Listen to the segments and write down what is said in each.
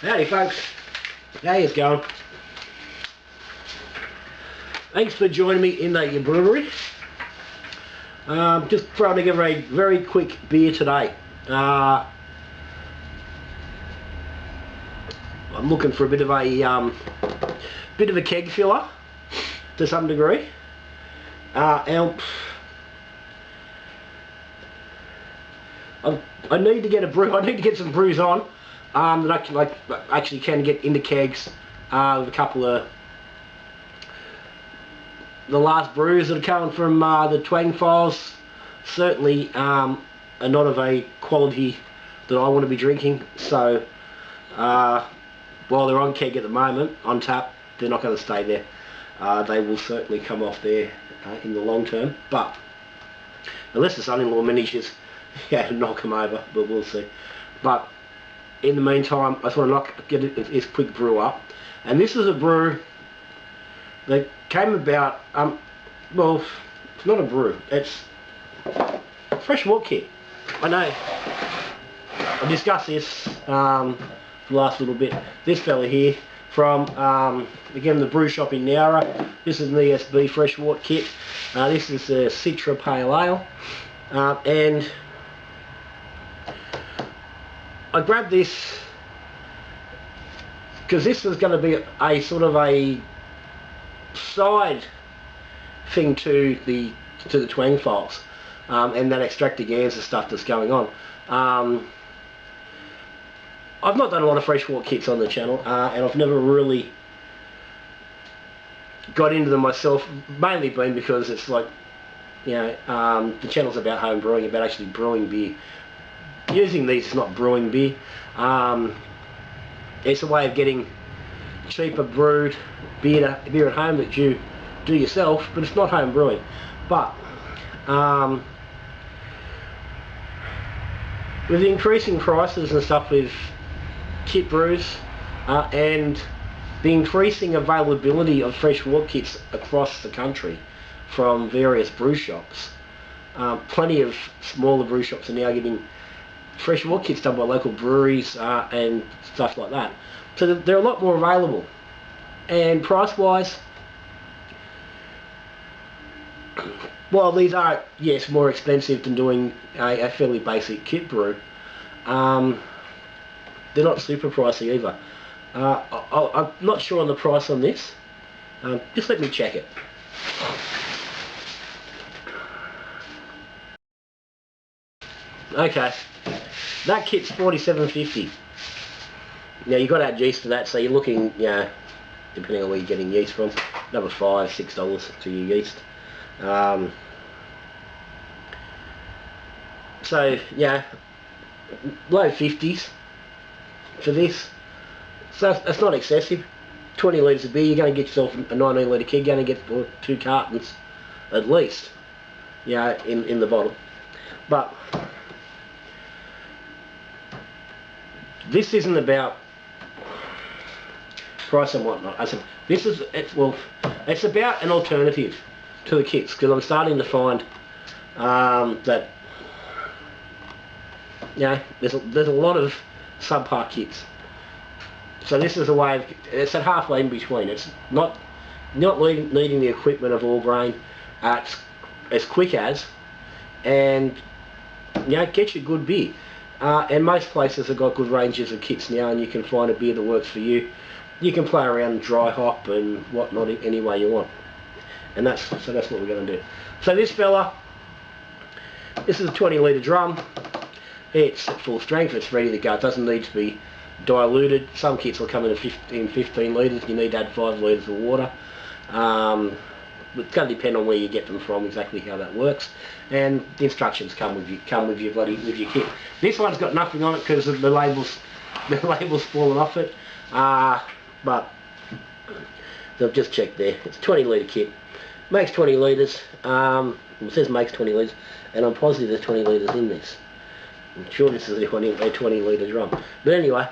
Howdy folks, how you going? Thanks for joining me in the brewery. Just trying to give a very quick beer today. I'm looking for a bit of a keg filler to some degree. And I need to get a brew. I need to get some brews on that I actually can get into kegs with a couple of the last brews that are coming from the Twang Files. Certainly are not of a quality that I want to be drinking. So while they're on keg at the moment, on tap, they're not going to stay there. They will certainly come off there in the long term. But unless the son-in-law manages to knock them over, but we'll see. But in the meantime, I just want to get this quick brew up. And this is a brew that came about, well, it's not a brew, it's a fresh wort kit. I know, I discussed this the last little bit. This fella here from, again, the brew shop in Nowra. This is an ESB fresh wort kit. This is a Citra Pale Ale. And I grabbed this because this was going to be a sort of a side thing to the Twang Files and that extravaganza stuff that's going on. I've not done a lot of fresh wort kits on the channel, and I've never really got into them myself, mainly been because it's like, you know, the channel's about home brewing, about actually brewing beer. Using these is not brewing beer. It's a way of getting cheaper brewed beer at home that you do yourself, but it's not home brewing. But with the increasing prices and stuff with kit brews and the increasing availability of fresh wort kits across the country from various brew shops, plenty of smaller brew shops are now getting fresh wort kits done by local breweries and stuff like that. So they're a lot more available. And price-wise, while these are, yes, more expensive than doing a fairly basic kit brew, they're not super pricey either. I'm not sure on the price on this. Just let me check it. Okay, that kit's $47.50. Now you've got to add yeast to that, so you're looking, you know, depending on where you're getting yeast from, another $5, $6 to your yeast. So yeah, low 50s for this. So that's not excessive. 20 litres of beer, you're going to get yourself a 19 litre keg. You're going to get 2 cartons at least, you know, in the bottle. But this isn't about price and whatnot. I said this is it's about an alternative to the kits, because I'm starting to find that, you know, there's a lot of subpar kits. So this is a way of, it's at halfway in between. It's not needing the equipment of all grain as quick as, and you know, get you good beer. And most places have got good ranges of kits now, and you can find a beer that works for you. You can play around dry hop and whatnot any way you want, and that's what we're going to do. So this fella, this is a 20 litre drum. It's at full strength. It's ready to go. It doesn't need to be diluted. Some kits will come in at 15 litres. You need to add 5 litres of water. It's going to depend on where you get them from, exactly how that works, and the instructions come with your kit. This one's got nothing on it because the label's fallen off it. But they've just checked there. It's a 20 litre kit. Makes 20 litres. It says makes 20 litres, and I'm positive there's 20 litres in this. I'm sure this is a 20 litre drum. But anyway,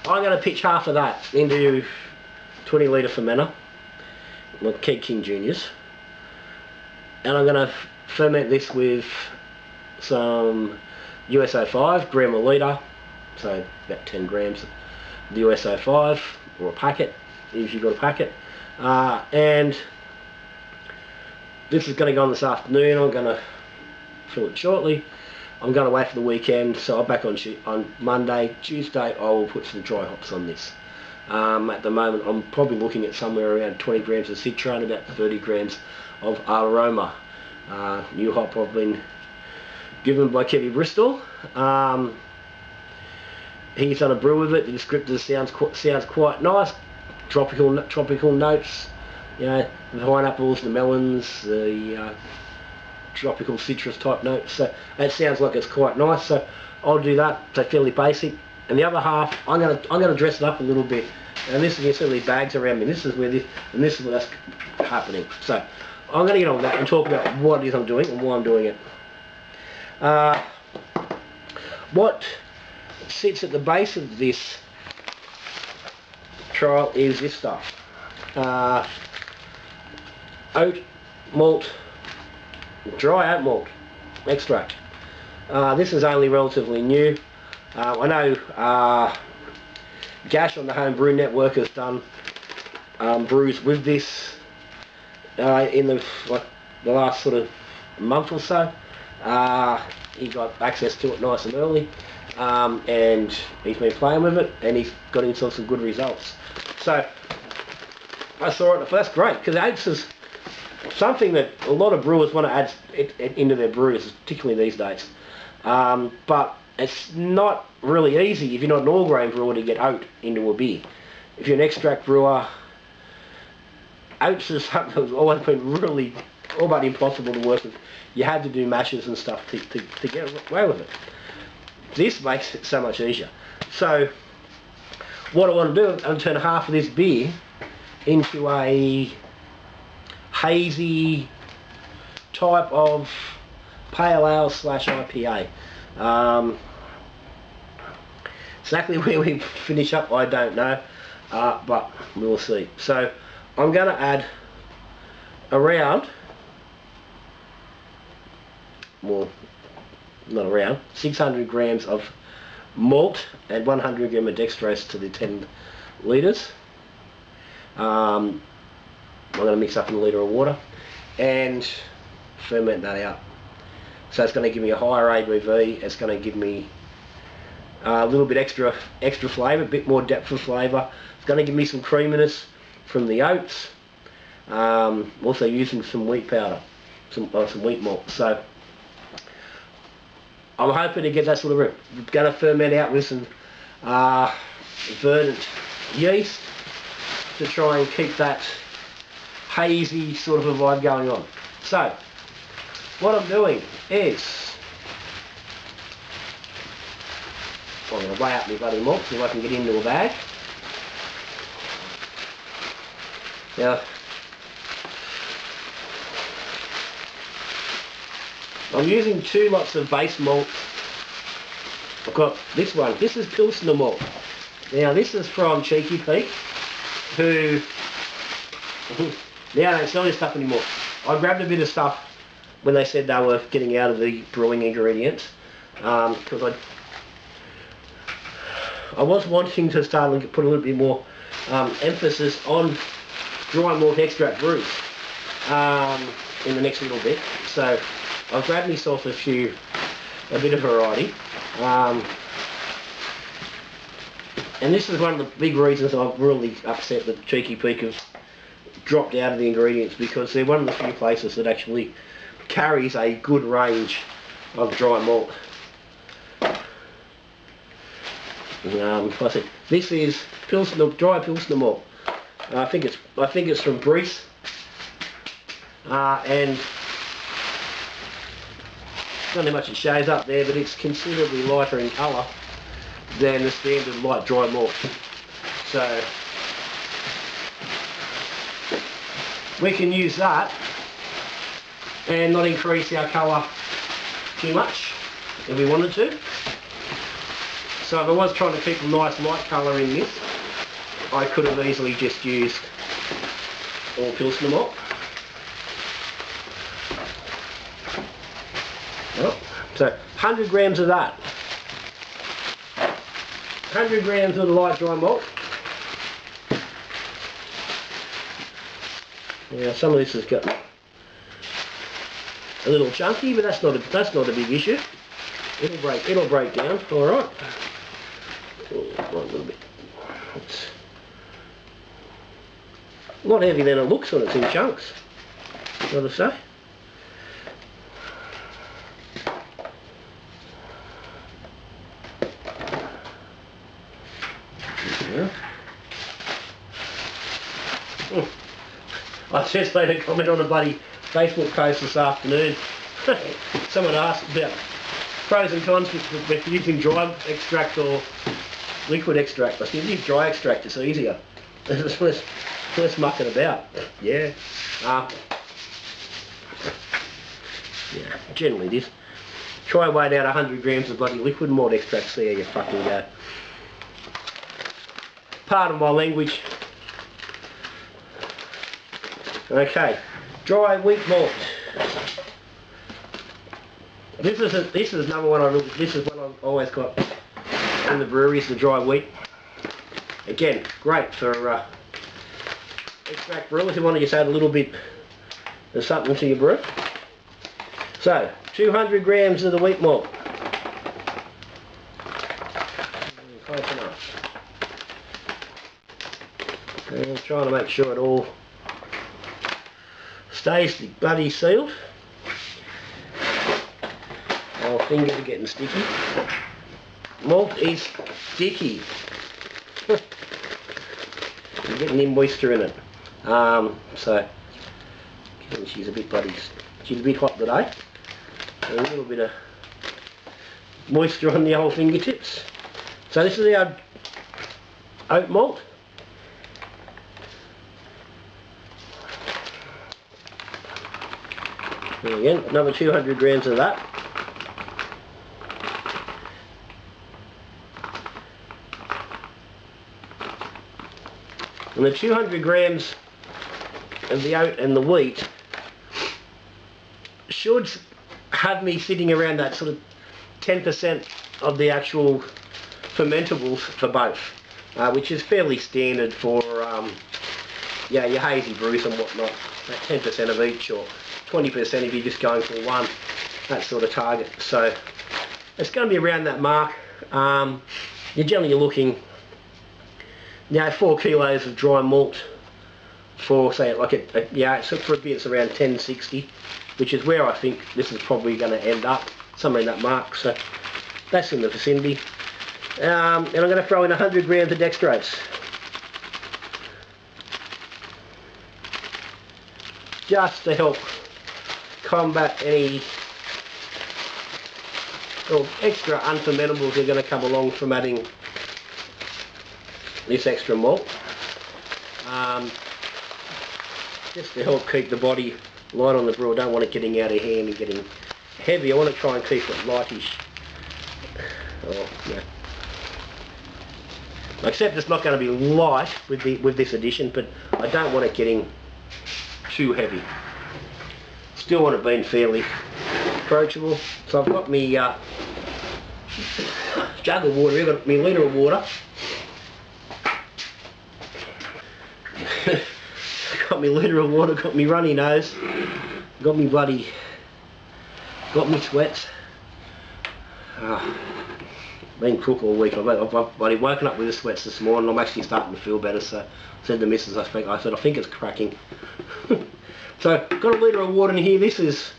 I'm going to pitch half of that into 20 litre fermenter, my Keg King Juniors, and I'm going to ferment this with some USO5 gram a litre, so about 10 grams the US-05 or a packet, if you've got a packet. And this is going to go on this afternoon. I'm going to fill it shortly. I'm going to wait for the weekend, so I'm back on Monday. Tuesday I will put some dry hops on this. At the moment I'm probably looking at somewhere around 20 grams of Citra and about 30 grams of Ahhroma. New hop I've been given by Kevin Bristol. He's done a brew with it. The descriptor sounds quite nice. Tropical notes, you know, the pineapples, the melons, the tropical citrus type notes. So it sounds like it's quite nice. So I'll do that. So fairly basic. And the other half, I'm gonna dress it up a little bit. And this is certainly bags around me. This is where this, and this is where that's happening. So I'm gonna get on with that and talk about what it is I'm doing and why I'm doing it. What sits at the base of this trial is this stuff. Oat malt, dry oat malt extract. This is only relatively new. I know Gash on the Home Brew Network has done brews with this in the last sort of month or so. He got access to it nice and early, and he's been playing with it, and he's got himself some good results. So I saw it, that's great, because oats is something that a lot of brewers want to add into their brews, particularly these days. But it's not really easy if you're not an all grain brewer to get oat into a beer. If you're an extract brewer, oats is something that's always been really all but impossible to work with. You had to do mashes and stuff to get away with it. This makes it so much easier. So what I want to do is I'm going to turn half of this beer into a hazy type of pale ale / IPA. Exactly where we finish up I don't know, but we'll see. So I'm going to add around, well, not around, 600 grams of malt and 100 grams of dextrose to the 10 litres. I'm going to mix up in a litre of water and ferment that out. So it's going to give me a higher ABV. It's going to give me a little bit extra flavour, a bit more depth of flavour. It's going to give me some creaminess from the oats. Also using some wheat powder, some wheat malt. So I'm hoping to get that sort of room. I'm going to ferment out with some verdant yeast to try and keep that hazy sort of a vibe going on. So what I'm doing is I'm going to weigh up my bloody malt so I can get into a bag. Now I'm using 2 lots of base malt. I've got this one. This is Pilsner malt. Now this is from Cheeky Peak, who now don't sell this stuff anymore. I grabbed a bit of stuff when they said they were getting out of the brewing ingredients, because I was wanting to start and put a little bit more emphasis on dry malt extract brews in the next little bit. So I've grabbed myself a bit of variety, and this is one of the big reasons I'm really upset that Cheeky Peak have dropped out of the ingredients, because they're one of the few places that actually carries a good range of dry malt. Like I said, this is dry Pilsner malt. I think it's from Breeze, and not how much it shows up there, but it's considerably lighter in colour than the standard light dry malt. So we can use that and not increase our colour too much if we wanted to. So if I was trying to keep a nice light colour in this, I could have easily just used all Pilsner malt. So 100 grams of that. 100 grams of the light dry malt. Yeah, some of this has got a little chunky, but that's not a big issue. It'll break down. All right. Oh, a little bit. It's a lot heavier than it looks when it's in chunks. What I say. Yeah. I just made a comment on a bloody Facebook post this afternoon. Someone asked about pros and cons with using dry extract or liquid extract. I said, use dry extract, it's easier. It's less mucking about. Yeah. Yeah, generally it is. Try weighing out 100 grams of bloody liquid malt extract, see how you fucking go. Pardon my language. Okay, dry wheat malt. This is another one this is one I've always got in the breweries, the dry wheat. Again, great for extract brewers who want to just add a little bit of something to your brew. So, 200 grams of the wheat malt. Close enough. And I'm trying to make sure it all stays bloody sealed. Our fingers are getting sticky. Malt is sticky. You're getting any moisture in it. So she's a bit hot today. So a little bit of moisture on the old fingertips. So this is our oat malt. And again, another 200 grams of that. And the 200 grams of the oat and the wheat should have me sitting around that sort of 10% of the actual fermentables for both, which is fairly standard for yeah, your hazy brews and whatnot. That 10% of each, or 20% if you're just going for one, that sort of target. So it's going to be around that mark. You're generally looking, 4 kilos of dry malt for, say, like so for a beer it's around 1060, which is where I think this is probably going to end up, somewhere in that mark. So that's in the vicinity. And I'm going to throw in 100 grams of dextrose, just to help combat any extra unfermentables that are going to come along from adding this extra malt. Just to help keep the body light on the brew. I don't want it getting out of hand and getting heavy. I want to try and keep it lightish. Oh, no. Except it's not going to be light with this addition, but I don't want it getting too heavy. Still want it being fairly approachable. So I've got me jug of water here, I've got me litre of water. Got me litre of water, got me runny nose, got me sweats. Been crook all week. I've bloody woken up with the sweats this morning. I'm actually starting to feel better, so I said to the missus, I said I think it's cracking. So got a litre of water in here. This is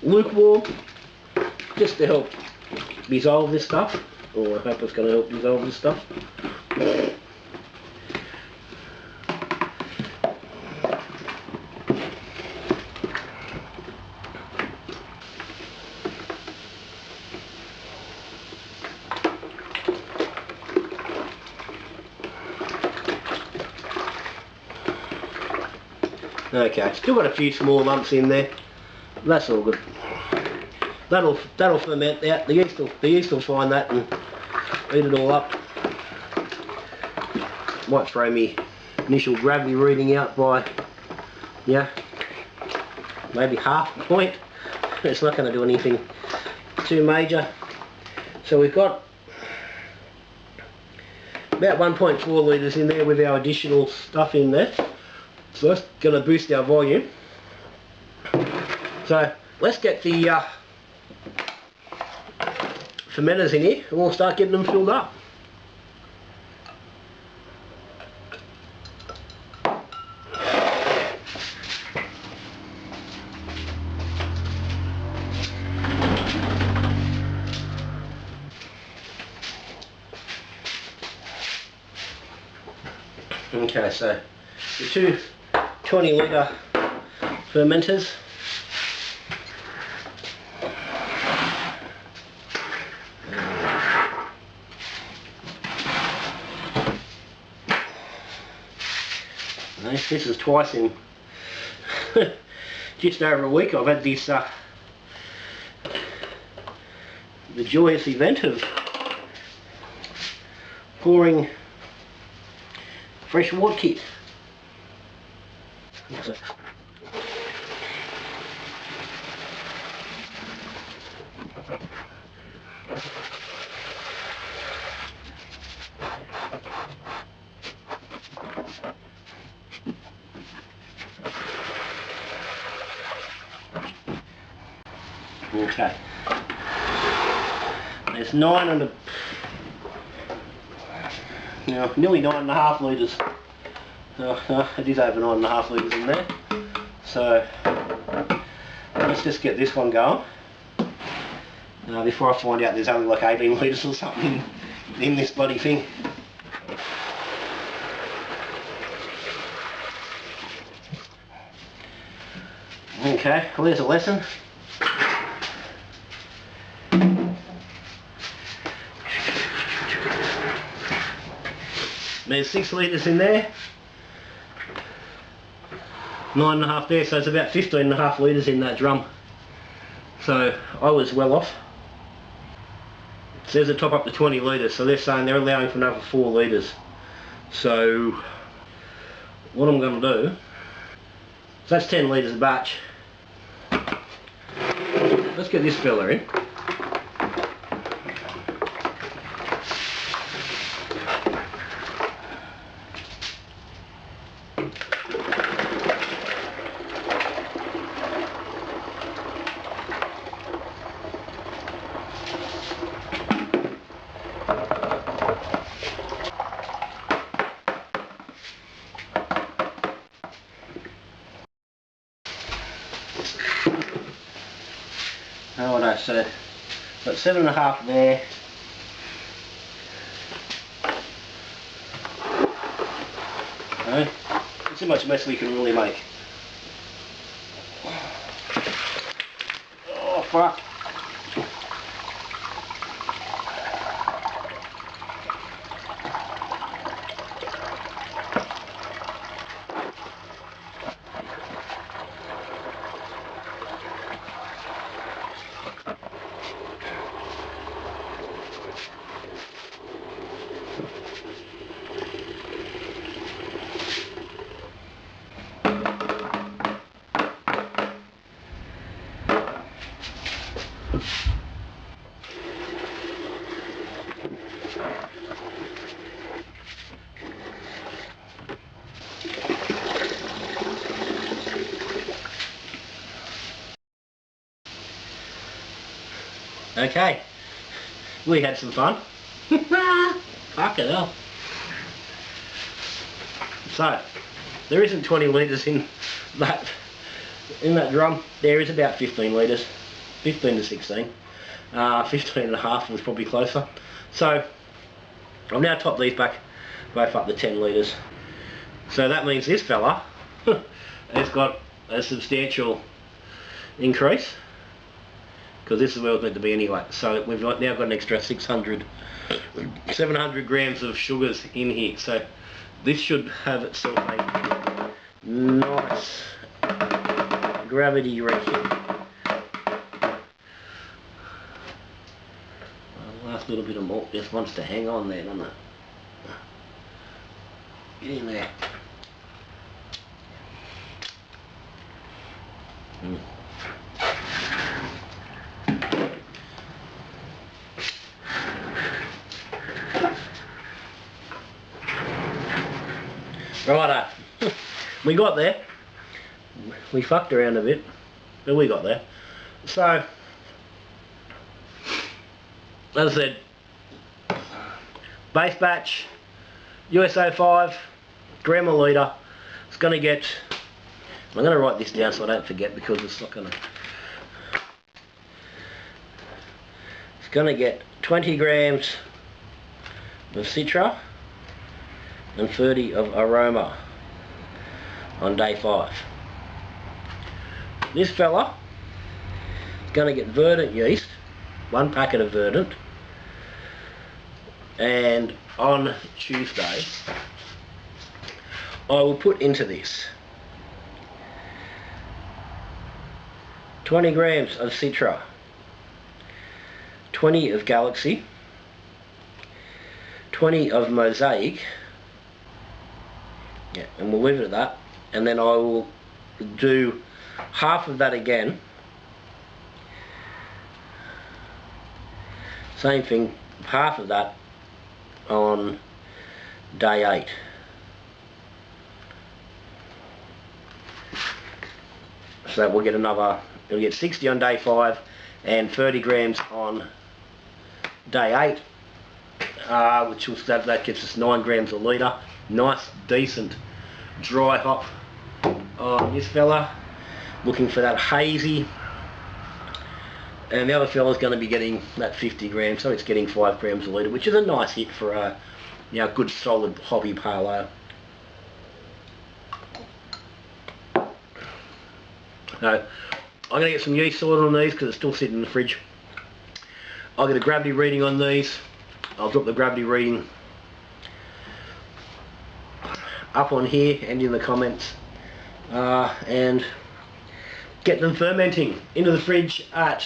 lukewarm, just to help dissolve this stuff. Or I hope it's going to help dissolve this stuff. Okay, still got a few small lumps in there. That's all good. That'll ferment out. The yeast will find that and eat it all up. Might throw me initial gravity reading out by, maybe half a point. It's not going to do anything too major. So we've got about 1.4 litres in there with our additional stuff in there. So that's going to boost our volume. So let's get the fermenters in here and we'll start getting them filled up. Okay, so the two 20 litre fermenters. This is twice in just over a week I've had this the joyous event of pouring fresh water kit. Okay, there's nearly 9.5 litres. It is over 9.5 litres in there. So let's just get this one going before I find out there's only like 18 litres or something in this bloody thing. Okay, well there's a lesson. There's 6 litres in there, 9.5 there, so it's about 15.5 litres in that drum. So I was well off. It says to top up to 20 litres, so they're saying they're allowing for another 4 litres. So what I'm going to do, so that's 10 litres a batch. Let's get this fella in. Righto, so got 7.5 there. Okay. That's how much mess we can really make. Oh fuck. Okay, we had some fun. Fucking hell. So, there isn't 20 litres in that drum. There is about 15 litres, 15 to 16. 15.5 was probably closer. So, I've now topped these back both up to 10 litres. So that means this fella has got a substantial increase, because this is where it's meant to be anyway. So we've now got an extra 700 grams of sugars in here. So this should have itself a nice gravity ratio. The last little bit of malt just wants to hang on there, doesn't it? Get in there. Righto, we got there. We fucked around a bit, but we got there. So, as I said, base batch, US05, gram a litre. It's going to get, I'm going to write this down so I don't forget because it's not going to, it's going to get 20 grams of Citra and 30 of Ahhroma on day 5. This fella is going to get verdant yeast, 1 packet of verdant, and on Tuesday I will put into this 20 grams of Citra, 20 of Galaxy, 20 of Mosaic, yeah, and we'll leave it at that, and then I will do half of that again, same thing, half of that on day 8. So we'll get another, we'll get 60 on day 5 and 30 grams on day 8, which will, that gives us 9 grams a litre. Nice, decent, dry hop on this fella. Looking for that hazy. And the other fella's going to be getting that 50 grams, so it's getting 5 grams a litre, which is a nice hit for a good solid hobby pale ale. So, I'm going to get some yeast sorted on these because it's still sitting in the fridge. I'll get a gravity reading on these. I'll drop the gravity reading up on here and in the comments, and get them fermenting into the fridge at,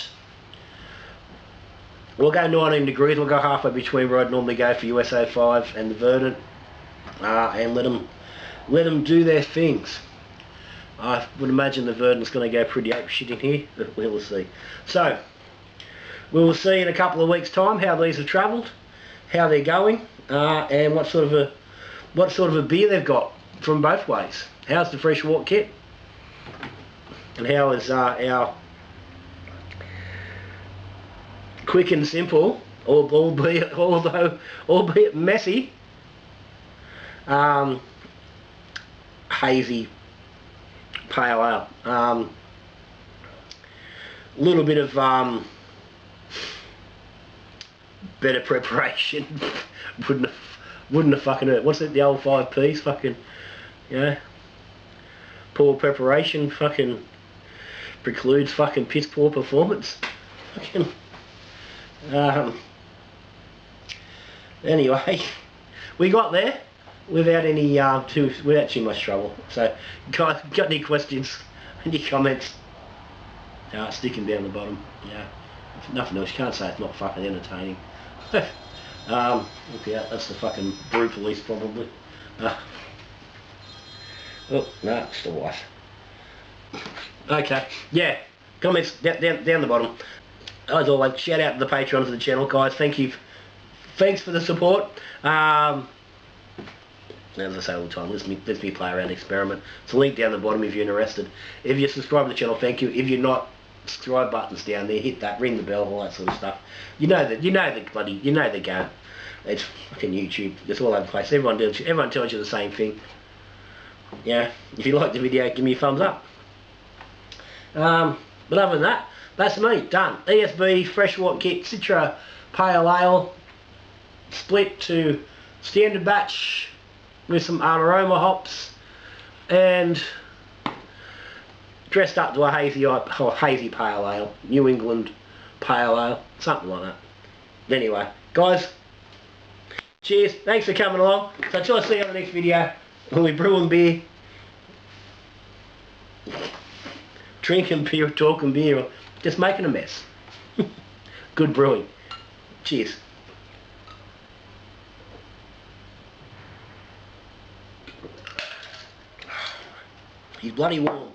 we'll go 19 degrees, we'll go halfway between where I'd normally go for US05 and the verdant, and let them do their things. I would imagine the verdant's going to go pretty ape shit in here, but we'll see. So, we will see in a couple of weeks' time how these have travelled, how they're going, and what sort of a beer they've got from both ways. How's the fresh wort kit, and how is our quick and simple, albeit messy, hazy pale ale. Little bit of better preparation wouldn't have fucking hurt. What's it, the old 5 P's? Fucking, poor preparation fucking precludes fucking piss poor performance. Fucking, anyway, we got there without any without too much trouble. So, guys, got any questions, any comments? Stick them down the bottom. Yeah, if nothing else, you can't say it's not fucking entertaining. Look out, that's the fucking brew police probably. Oh no, it's the wife. Okay, yeah, comments down the bottom. As always, shout out to the patrons of the channel, guys. Thanks for the support. As I say all the time, let me play around, experiment. It's a link down the bottom if you're interested. If you're subscribed to the channel, thank you. If you're not, subscribe button's down there. Hit that, ring the bell, all that sort of stuff. You know the go. It's fucking YouTube. It's all over the place. Everyone tells you the same thing. Yeah. If you like the video, give me a thumbs up. But other than that, that's me done. ESB fresh wort kit, Citra pale ale, split to standard batch with some Ahhroma hops, and dressed up to a hazy pale ale, New England pale ale, something like that. Anyway, guys, cheers, thanks for coming along. So until I see you on the next video, when we brewing beer, drinking beer, talking beer, or just making a mess. Good brewing. Cheers. He's bloody warm.